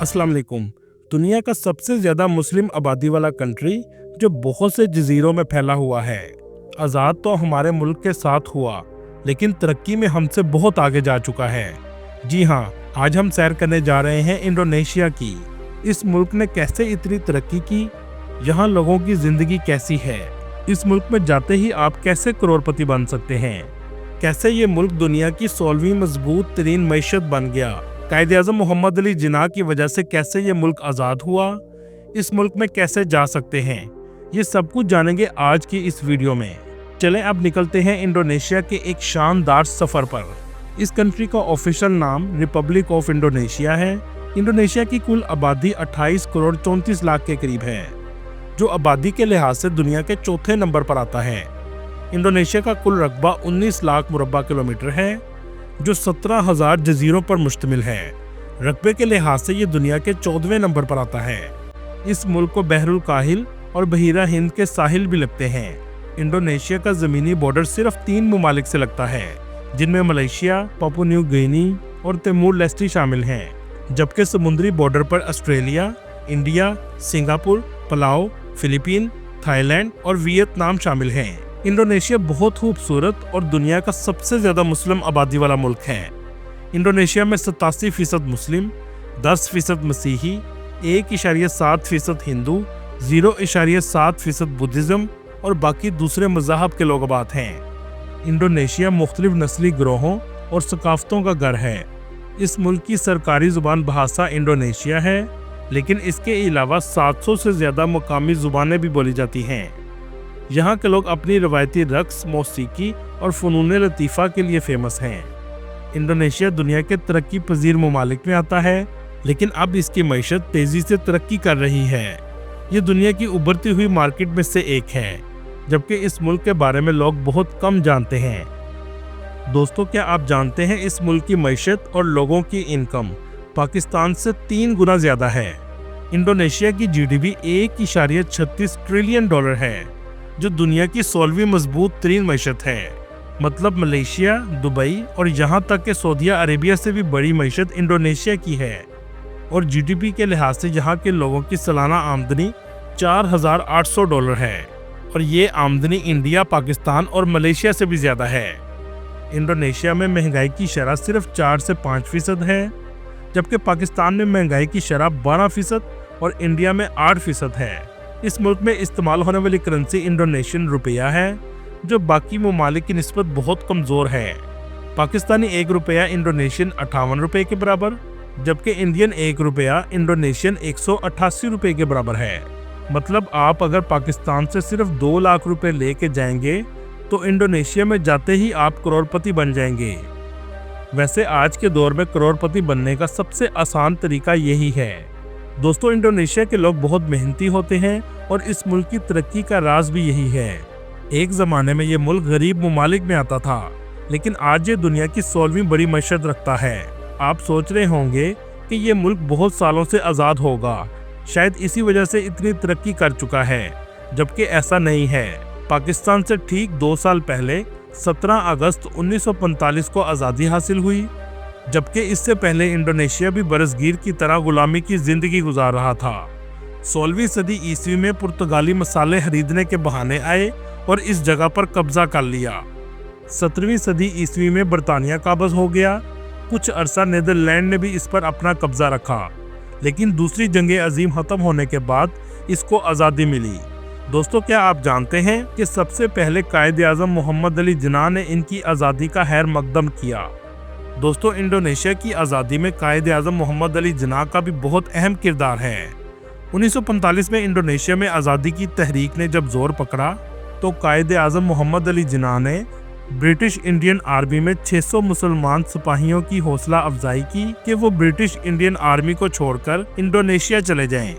अस्सलाम वालेकुम। दुनिया का सबसे ज़्यादा मुस्लिम आबादी वाला कंट्री जो बहुत से जजीरों में फैला हुआ है। आज़ाद तो हमारे मुल्क के साथ हुआ, लेकिन तरक्की में हमसे बहुत आगे जा चुका है। जी हाँ, आज हम सैर करने जा रहे हैं इंडोनेशिया की। इस मुल्क ने कैसे इतनी तरक्की की, यहाँ लोगों की ज़िंदगी कैसी है, इस मुल्क में जाते ही आप कैसे करोड़पति बन सकते हैं, कैसे ये मुल्क दुनिया की 16वीं मजबूत तरीन मईशत बन गया, कायद-ए-आज़म मोहम्मद अली जिन्ना की वजह से कैसे ये मुल्क आज़ाद हुआ, इस मुल्क में कैसे जा सकते हैं, ये सब कुछ जानेंगे आज की इस वीडियो में। चलें अब निकलते हैं इंडोनेशिया के एक शानदार सफ़र पर। इस कंट्री का ऑफिशियल नाम रिपब्लिक ऑफ इंडोनेशिया है। इंडोनेशिया की कुल आबादी 28 करोड़ 34 लाख के करीब है, जो आबादी के लिहाज से दुनिया के चौथे नंबर पर आता है। इंडोनेशिया का कुल रकबा 19 लाख मुरब्बा किलोमीटर है, जो 17,000 जजीरों पर मुश्तमिल है। रकबे के लिहाज से ये दुनिया के 14वें नंबर पर आता है। इस मुल्क को बहरुल काहिल और बहीरा हिंद के साहिल भी लगते हैं। इंडोनेशिया का ज़मीनी बॉर्डर सिर्फ 3 ममालिक से लगता है, जिनमें मलेशिया, पापुआ न्यू गिनी और तिमोर लेस्टे शामिल हैं, जबकि समुद्री बॉर्डर पर Australia, India, Singapore, Palau, Philippine, Thailand और वियतनाम शामिल हैं। इंडोनेशिया बहुत खूबसूरत और दुनिया का सबसे ज़्यादा मुस्लिम आबादी वाला मुल्क है। इंडोनेशिया में 87% मुस्लिम, 10% मसीही, 1.7% हिंदू, 0.7% बुद्धिज़्म और बाकी दूसरे मज़ाहब के लोग आबाद हैं। इंडोनेशिया मुख्तलिफ नस्ली गिरोहों और सकाफ़तों का घर है। इस मुल्क की सरकारी ज़ुबान भाषा इंडोनेशिया है, लेकिन इसके अलावा 700 से ज़्यादा मकामी ज़ुबानें भी बोली जाती हैं। यहाँ के लोग अपनी रवायती रक्स, मौसीकी और फ़नून लतीफ़ा के लिए फ़ेमस हैं। इंडोनेशिया दुनिया के तरक्की पजीर ममालिक में आता है, लेकिन अब इसकी मईशत तेज़ी से तरक्की कर रही है। ये दुनिया की उभरती हुई मार्केट में से एक है, जबकि इस मुल्क के बारे में लोग बहुत कम जानते हैं। दोस्तों, क्या आप जानते हैं इस मुल्क की मईशत और लोगों की इनकम पाकिस्तान से 3 गुना ज़्यादा है। इंडोनेशिया की जीडीपी 1.36 ट्रिलियन डॉलर है, जो दुनिया की 16वीं मजबूत तरीन मईशत है। मतलब मलेशिया, दुबई और यहाँ तक कि सऊदी अरेबिया से भी बड़ी मईशत इंडोनेशिया की है। और जीडीपी के लिहाज से यहाँ के लोगों की सालाना आमदनी 4,800 डॉलर है, और ये आमदनी इंडिया, पाकिस्तान और मलेशिया से भी ज़्यादा है। इंडोनेशिया में महंगाई की शरह सिर्फ 4 से 5% है, जबकि पाकिस्तान में महंगाई की शरह 12% और इंडिया में 8% है। इस मुल्क में इस्तेमाल होने वाली करेंसी इंडोनेशियन रुपया है, जो बाकी ममालिक की निस्बत बहुत कमज़ोर है। पाकिस्तानी 1 रुपया इंडोनेशियन 58 रुपये के बराबर, जबकि इंडियन 1 रुपया इंडोनेशियन 188 रुपये के बराबर है। मतलब आप अगर पाकिस्तान से सिर्फ 2 लाख रुपए लेके जाएंगे तो इंडोनेशिया में जाते ही आप करोड़पति बन जाएंगे। वैसे आज के दौर में करोड़पति बनने का सबसे आसान तरीका यही है। दोस्तों, इंडोनेशिया के लोग बहुत मेहनती होते हैं और इस मुल्क की तरक्की का राज भी यही है। एक ज़माने में ये मुल्क गरीब ममालिक में आता था, लेकिन आज ये दुनिया की 16वीं बड़ी मईशत रखता है। आप सोच रहे होंगे कि ये मुल्क बहुत सालों से आज़ाद होगा, शायद इसी वजह से इतनी तरक्की कर चुका है, जबकि ऐसा नहीं है। पाकिस्तान से ठीक 2 साल पहले 17 अगस्त 1945 को आज़ादी हासिल हुई, जबकि इससे पहले इंडोनेशिया भी बरसगीर की तरह गुलामी की ज़िंदगी गुजार रहा था। 16वीं सदी ईस्वी में पुर्तगाली मसाले खरीदने के बहाने आए और इस जगह पर कब्जा कर लिया। 17वीं सदी ईस्वी में बरतानिया काबज़ हो गया। कुछ अरसा नीदरलैंड ने भी इस पर अपना कब्जा रखा, लेकिन दूसरी जंग अजीम ख़त्म होने के बाद इसको आज़ादी मिली। दोस्तों, क्या आप जानते हैं कि सबसे पहले कायद-ए-आज़म मोहम्मद अली जिन्ना ने इनकी आज़ादी का खैर मकदम किया। दोस्तों, इंडोनेशिया की आज़ादी में कायद-ए-आज़म मोहम्मद अली जिन्ना का भी बहुत अहम किरदार है। 1945 में इंडोनेशिया में आज़ादी की तहरीक ने जब जोर पकड़ा, तो कायद-ए-आज़म मोहम्मद अली जिन्ना ने ब्रिटिश इंडियन आर्मी में 600 मुसलमान सिपाहियों की हौसला अफजाई की कि वो ब्रिटिश इंडियन आर्मी को छोड़कर इंडोनेशिया चले जाएं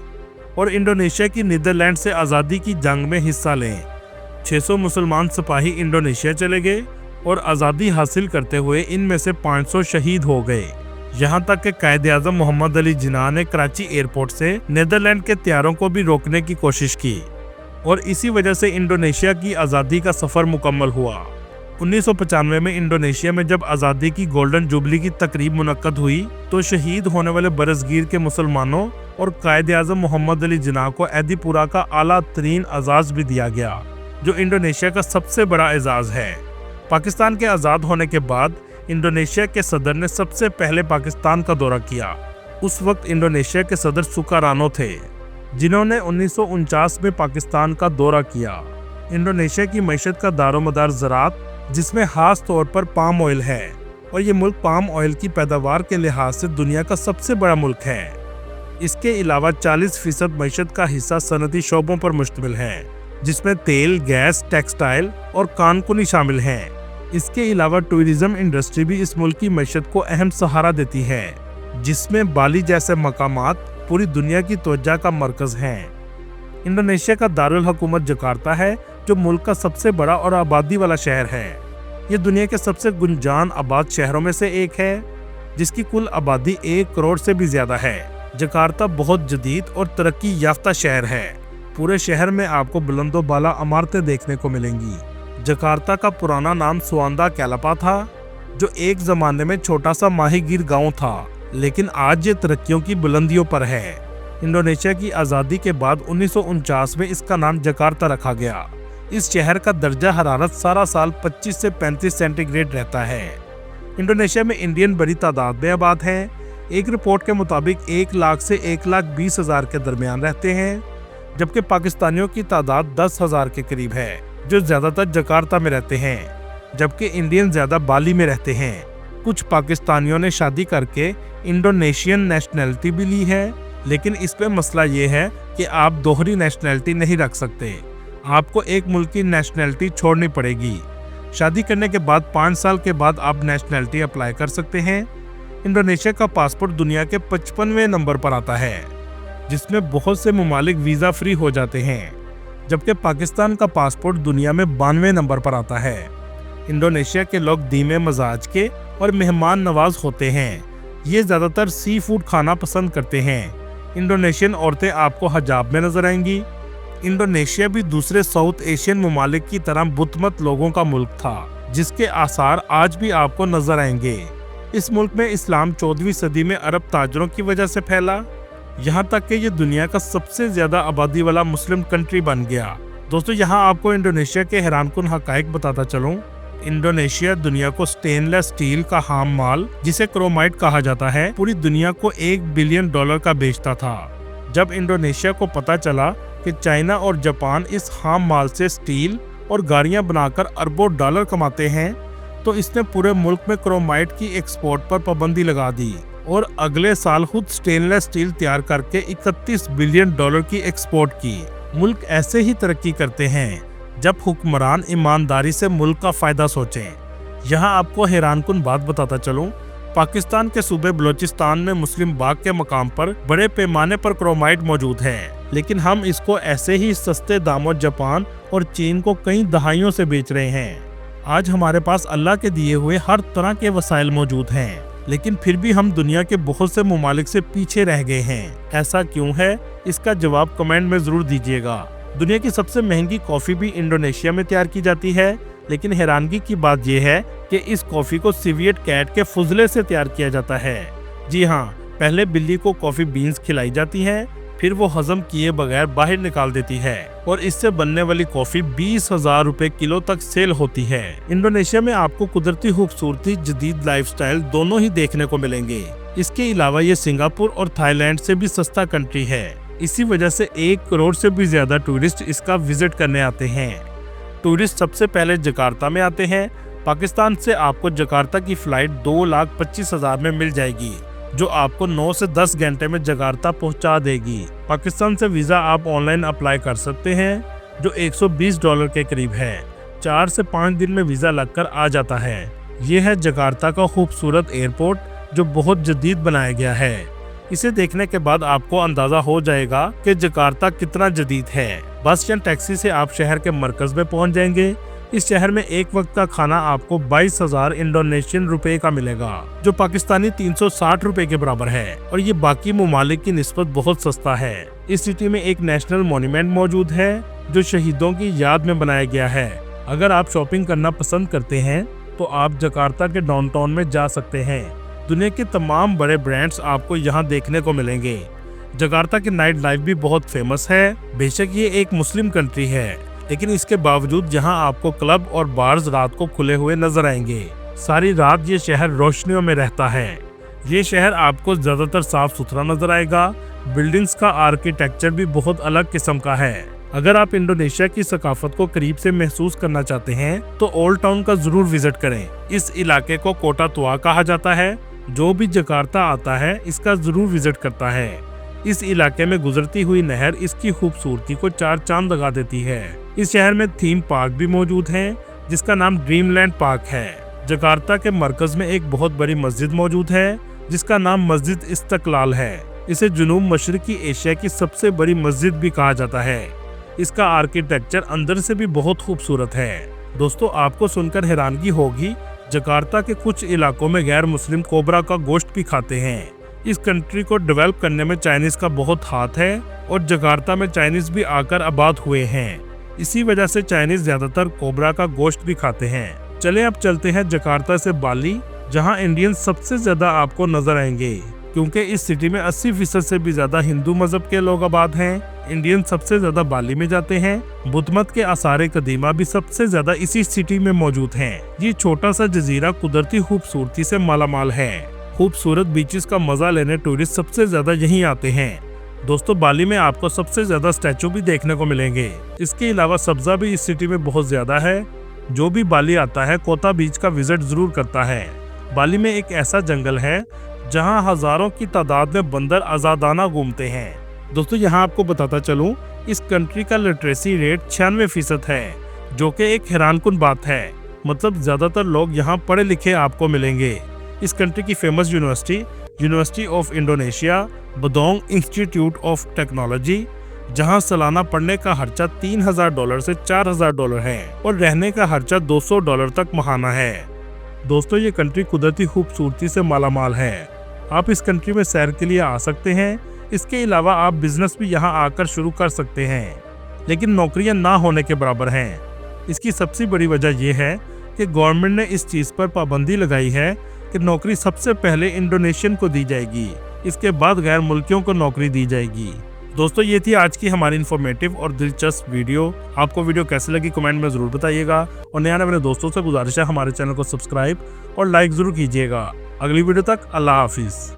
और इंडोनेशिया की नीदरलैंड से आज़ादी की जंग में हिस्सा लें। 600 मुसलमान सिपाही इंडोनेशिया चले गए और आज़ादी हासिल करते हुए इनमें से 500 शहीद हो गए। यहाँ तक कि कायद-ए-आज़म मोहम्मद अली जिन्ना ने कराची एयरपोर्ट से नीदरलैंड के हथियारों को भी रोकने की कोशिश की, और इसी वजह से इंडोनेशिया की आज़ादी का सफ़र मुकम्मल हुआ। 1995 में इंडोनेशिया में जब आज़ादी की गोल्डन जुबली की तकरीब मुनक्कद हुई तो शहीद होने वाले बरसगीर के मुसलमानों और कायदे आज़म मोहम्मद अली जिन्नाह को एदिपुरा का आला तरीन एजाज़ भी दिया गया, जो इंडोनेशिया का सबसे बड़ा एजाज़ है। पाकिस्तान के आज़ाद होने के बाद इंडोनेशिया के सदर ने सबसे पहले पाकिस्तान का दौरा किया। उस वक्त इंडोनेशिया के सदर सुकारानो थे, जिन्होंने 1949 में पाकिस्तान का दौरा किया। इंडोनेशिया की मईशत का दारोमदार ज़राअत, जिसमें खास तौर पर पाम ऑयल है, और ये मुल्क पाम ऑयल की पैदावार के लिहाज से दुनिया का सबसे बड़ा मुल्क है। इसके अलावा 40% मईशत का हिस्सा सनती शोबों पर मुश्तमिल है, जिसमें तेल, गैस, टेक्सटाइल और कानकुनी शामिल हैं। इसके अलावा टूरिज्म इंडस्ट्री भी इस मुल्क की मईशत को अहम सहारा देती है, जिसमें बाली जैसे मकामात पूरी दुनिया की तवज्जो का मरकज़ हैं। इंडोनेशिया का दारुल हुकूमत जकार्ता है, जो मुल्क का सबसे बड़ा और आबादी वाला शहर है। ये दुनिया के सबसे गुंजान आबाद शहरों में से एक है, जिसकी कुल आबादी 1 करोड़ से भी ज्यादा है। जकार्ता बहुत जदीद और तरक्की याफ्ता शहर है। पूरे शहर में आपको बुलंदो बाला इमारतें देखने को मिलेंगी। जकार्ता का पुराना नाम सुआंदा कैलापा था, जो एक ज़माने में छोटा सा माहीगीर गांव था, लेकिन आज ये तरक्कियों की बुलंदियों पर है। इंडोनेशिया की आज़ादी के बाद 1949 में इसका नाम जकार्ता रखा गया। इस शहर का दर्जा हरारत सारा साल 25 से 35 सेंटीग्रेड रहता है। इंडोनेशिया में इंडियन बड़ी तादाद में आबाद हैं। एक रिपोर्ट के मुताबिक 1 लाख से 1,20,000 के दरमियान रहते हैं, जबकि पाकिस्तानियों की तादाद 10,000 के करीब है, जो ज़्यादातर जकार्ता में रहते हैं, जबकि इंडियन ज़्यादा बाली में रहते हैं। कुछ पाकिस्तानियों ने शादी करके इंडोनेशियन नेशनैलिटी भी ली है, लेकिन इस पे मसला ये है कि आप दोहरी नेशनैलिटी नहीं रख सकते। आपको एक मुल्क की नेशनैलिटी छोड़नी पड़ेगी। शादी करने के बाद 5 साल के बाद आप नेशनैलिटी अप्लाई कर सकते हैं। इंडोनेशिया का पासपोर्ट दुनिया के 55वें नंबर पर आता है, जिसमें बहुत से ममालिक वीज़ा फ्री हो जाते हैं, जबकि पाकिस्तान का पासपोर्ट दुनिया में 92वें नंबर पर आता है। इंडोनेशिया के लोग धीमे मजाज के और मेहमान नवाज होते हैं। ये ज़्यादातर सी फूड खाना पसंद करते हैं। इंडोनेशियन औरतें आपको हिजाब में नजर आएंगी। इंडोनेशिया भी दूसरे साउथ एशियन ममालिक की तरह बुतमत लोगों का मुल्क था, जिसके आसार आज भी आपको नजर आएंगे। इस मुल्क में इस्लाम 14वीं सदी में अरब ताजरों की वजह से फैला, यहाँ तक कि ये दुनिया का सबसे ज्यादा आबादी वाला मुस्लिम कंट्री बन गया। दोस्तों, यहाँ आपको इंडोनेशिया के हैरानकुन हकाइक बताता चलूं। इंडोनेशिया दुनिया को स्टेनलेस स्टील का हाम माल, जिसे क्रोमाइट कहा जाता है, पूरी दुनिया को $1 बिलियन का बेचता था। जब इंडोनेशिया को पता चला कि चाइना और जापान इस हाम माल से स्टील और गाड़ियां बनाकर अरबों डॉलर कमाते हैं, तो इसने पूरे मुल्क में क्रोमाइट की एक्सपोर्ट पर पाबंदी लगा दी और अगले साल खुद स्टेनलेस स्टील तैयार करके $31 बिलियन की एक्सपोर्ट की। मुल्क ऐसे ही तरक्की करते हैं जब हुक्मरान ईमानदारी से मुल्क का फायदा सोचें। यहाँ आपको हैरानकुन बात बताता चलूं, पाकिस्तान के सूबे बलोचिस्तान में मुस्लिम बाग के मकाम पर बड़े पैमाने पर क्रोमाइट मौजूद है, लेकिन हम इसको ऐसे ही सस्ते दामों जापान और चीन को कई दहाइयों से बेच रहे हैं। आज हमारे पास अल्लाह के दिए हुए हर तरह के वसाइल मौजूद हैं, लेकिन फिर भी हम दुनिया के बहुत से ममालिक से पीछे रह गए हैं। ऐसा क्यों है? इसका जवाब कमेंट में जरूर दीजिएगा। दुनिया की सबसे महंगी कॉफी भी इंडोनेशिया में तैयार की जाती है, लेकिन हैरानगी की बात यह है कि इस कॉफी को सिवियट कैट के फुजले से तैयार किया जाता है। जी हाँ, पहले बिल्ली को कॉफी बीन्स खिलाई जाती है, फिर वो हजम किए बगैर बाहर निकाल देती है और इससे बनने वाली कॉफी 20,000 रुपए किलो तक सेल होती है। इंडोनेशिया में आपको कुदरती खूबसूरती, जदीद लाइफस्टाइल दोनों ही देखने को मिलेंगे। इसके अलावा ये सिंगापुर और थाईलैंड से भी सस्ता कंट्री है। इसी वजह से 1 करोड़ से भी ज्यादा टूरिस्ट इसका विजिट करने आते हैं। टूरिस्ट सबसे पहले जकार्ता में आते हैं। पाकिस्तान से आपको जकार्ता की फ्लाइट 2,25,000 में मिल जाएगी, जो आपको 9 से 10 घंटे में जकार्ता पहुंचा देगी। पाकिस्तान से वीज़ा आप ऑनलाइन अप्लाई कर सकते हैं, जो $120 के करीब है। 4 से 5 दिन में वीज़ा लगकर आ जाता है। ये है जकार्ता का खूबसूरत एयरपोर्ट, जो बहुत जदीद बनाया गया है। इसे देखने के बाद आपको अंदाजा हो जाएगा कि जकार्ता कितना जदीद है। बस या टैक्सी से आप शहर के मरकज में पहुंच जाएंगे। इस शहर में एक वक्त का खाना आपको 22,000 इंडोनेशियन रुपए का मिलेगा, जो पाकिस्तानी 360 रुपए के बराबर है, और ये बाकी ममालिक की निस्बत बहुत सस्ता है। इस सिटी में एक नेशनल मॉन्यूमेंट मौजूद है, जो शहीदों की याद में बनाया गया है। अगर आप शॉपिंग करना पसंद करते हैं तो आप जकार्ता के डाउनटाउन में जा सकते हैं। दुनिया के तमाम बड़े ब्रांड्स आपको यहाँ देखने को मिलेंगे। जकार्ता की नाइट लाइफ भी बहुत फेमस है। बेशक ये एक मुस्लिम कंट्री है, लेकिन इसके बावजूद यहाँ आपको क्लब और बार्स रात को खुले हुए नजर आएंगे। सारी रात ये शहर रोशनियों में रहता है। ये शहर आपको ज्यादातर साफ सुथरा नजर आएगा। बिल्डिंग्स का आर्किटेक्चर भी बहुत अलग किस्म का है। अगर आप इंडोनेशिया की सकाफत को करीब से महसूस करना चाहते हैं तो ओल्ड टाउन का जरूर विजिट करें। इस इलाके को कोटा तुआ कहा जाता है। जो भी जकार्ता आता है इसका जरूर विजिट करता है। इस इलाके में गुजरती हुई नहर इसकी खूबसूरती को चार चांद लगा देती है। इस शहर में थीम पार्क भी मौजूद है जिसका नाम ड्रीमलैंड पार्क है। जकार्ता के मरकज में एक बहुत बड़ी मस्जिद मौजूद है जिसका नाम मस्जिद इस्तकलाल है। इसे जुनूब मशरिकी एशिया की सबसे बड़ी मस्जिद भी कहा जाता है। इसका आर्किटेक्चर अंदर से भी बहुत खूबसूरत है। दोस्तों, आपको सुनकर हैरानगी होगी, जकार्ता के कुछ इलाकों में गैर मुस्लिम कोबरा का गोश्त भी खाते हैं। इस कंट्री को डेवलप करने में चाइनीज का बहुत हाथ है और जकार्ता में चाइनीज भी आकर आबाद हुए हैं। इसी वजह से चाइनीज ज्यादातर कोबरा का गोश्त भी खाते हैं। चले अब चलते हैं जकार्ता से बाली, जहां इंडियन सबसे ज्यादा आपको नजर आएंगे, क्योंकि इस सिटी में 80% से भी ज्यादा हिंदू मजहब के लोग आबाद हैं। इंडियन सबसे ज्यादा बाली में जाते हैं। बुद्ध मत के आसार कदीमा भी सबसे ज्यादा इसी सिटी में मौजूद हैं। ये छोटा सा जजीरा कुदरती खूबसूरती से मालामाल है। खूबसूरत बीचेस का मजा लेने टूरिस्ट सबसे ज्यादा यहीं आते हैं। दोस्तों, बाली में आपको सबसे ज्यादा स्टैचू भी देखने को मिलेंगे। इसके अलावा सब्जा भी इस सिटी में बहुत ज्यादा है। जो भी बाली आता है कोता बीच का विजिट जरूर करता है। बाली में एक ऐसा जंगल है जहां हजारों की तादाद में बंदर आजादाना घूमते हैं। दोस्तों, यहां आपको बताता चलूं, इस कंट्री का लिटरेसी रेट 96% है, जो कि एक हैरानकुन बात है। मतलब ज्यादातर लोग यहां पढ़े लिखे आपको मिलेंगे। इस कंट्री की famous University of Indonesia, Bandung Institute of Technology, जहां सालाना पढ़ने का खर्चा $3000 से $4000 है और रहने का खर्चा $200 तक माहाना है। दोस्तों, ये कंट्री कुदरती खूबसूरती से मालामाल है। आप इस कंट्री में सैर के लिए आ सकते हैं। इसके अलावा आप बिजनेस भी यहाँ आकर शुरू कर सकते हैं, लेकिन नौकरियां ना होने के बराबर हैं। इसकी सबसे बड़ी वजह यह है कि गवर्नमेंट ने इस चीज़ पर पाबंदी लगाई है कि नौकरी सबसे पहले इंडोनेशियन को दी जाएगी, इसके बाद गैर मुल्कियों को नौकरी दी जाएगी। दोस्तों, ये थी आज की हमारी इन्फॉर्मेटिव और दिलचस्प वीडियो। आपको वीडियो कैसे लगी कमेंट में ज़रूर बताइएगा और नया अपने दोस्तों से गुजारिश है हमारे चैनल को सब्सक्राइब और लाइक ज़रूर कीजिएगा। अगली वीडियो तक अल्लाह हाफिज़।